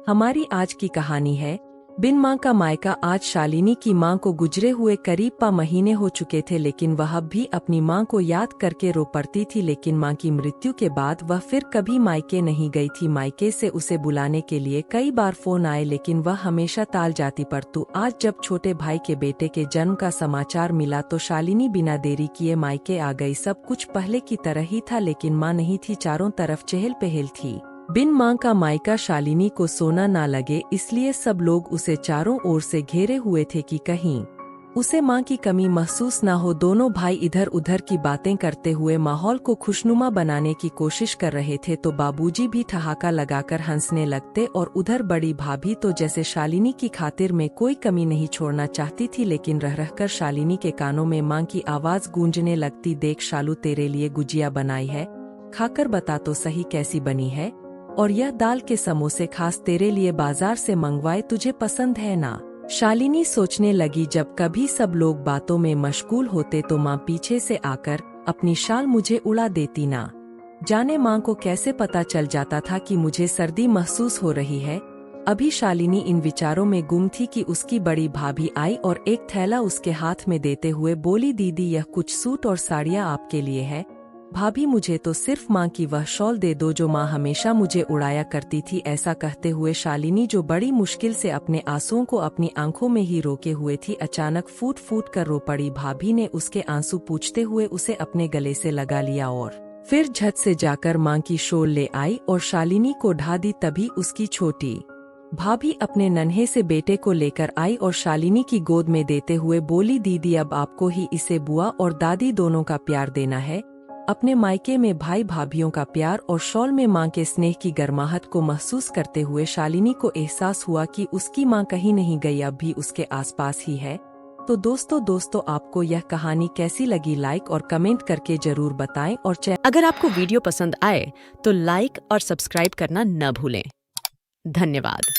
हमारी आज की कहानी है बिन माँ का मायका। आज शालिनी की माँ को गुजरे हुए करीब 5 महीने हो चुके थे, लेकिन वह अब भी अपनी माँ को याद करके रो पड़ती थी। लेकिन माँ की मृत्यु के बाद वह फिर कभी मायके नहीं गई थी। मायके से उसे बुलाने के लिए कई बार फोन आए, लेकिन वह हमेशा टाल जाती। परंतु आज जब छोटे भाई के बेटे के जन्म का समाचार मिला तो शालिनी बिना देरी किए मायके आ गई। सब कुछ पहले की तरह ही था, लेकिन माँ नहीं थी। चारों तरफ चहल पहल थी। बिन माँ का मायका शालिनी को सोना ना लगे, इसलिए सब लोग उसे चारों ओर से घेरे हुए थे कि कहीं उसे माँ की कमी महसूस ना हो। दोनों भाई इधर उधर की बातें करते हुए माहौल को खुशनुमा बनाने की कोशिश कर रहे थे तो बाबूजी भी ठहाका लगाकर हंसने लगते, और उधर बड़ी भाभी तो जैसे शालिनी की खातिर में कोई कमी नहीं छोड़ना चाहती थी। लेकिन रह रहकर शालिनी के कानों में माँ की आवाज गूंजने लगती, देख शालू, तेरे लिए गुजिया बनाई है, खाकर बता तो सही कैसी बनी है। और यह दाल के समोसे खास तेरे लिए बाजार से मंगवाए, तुझे पसंद है ना। शालिनी सोचने लगी, जब कभी सब लोग बातों में मशगूल होते तो माँ पीछे से आकर अपनी शाल मुझे उड़ा देती ना। जाने माँ को कैसे पता चल जाता था कि मुझे सर्दी महसूस हो रही है। अभी शालिनी इन विचारों में गुम थी कि उसकी बड़ी भाभी आई और एक थैला उसके हाथ में देते हुए बोली, दीदी यह कुछ सूट और साड़ियाँ आपके लिए है। भाभी मुझे तो सिर्फ माँ की वह शॉल दे दो जो माँ हमेशा मुझे उड़ाया करती थी। ऐसा कहते हुए शालिनी, जो बड़ी मुश्किल से अपने आंसुओं को अपनी आंखों में ही रोके हुए थी, अचानक फूट फूट कर रो पड़ी। भाभी ने उसके आंसू पूछते हुए उसे अपने गले से लगा लिया और फिर झट से जाकर माँ की शॉल ले आई और शालिनी को ढा दी। तभी उसकी छोटी भाभी अपने नन्हे से बेटे को लेकर आई और शालिनी की गोद में देते हुए बोली, दीदी अब आपको ही इसे बुआ और दादी दोनों का प्यार देना है। अपने मायके में भाई भाभीयों का प्यार और शॉल में माँ के स्नेह की गर्माहट को महसूस करते हुए शालिनी को एहसास हुआ कि उसकी माँ कहीं नहीं गई, अब भी उसके आसपास ही है। तो दोस्तों आपको यह कहानी कैसी लगी, लाइक और कमेंट करके जरूर बताएं। और अगर आपको वीडियो पसंद आए तो लाइक और सब्सक्राइब करना न भूलें। धन्यवाद।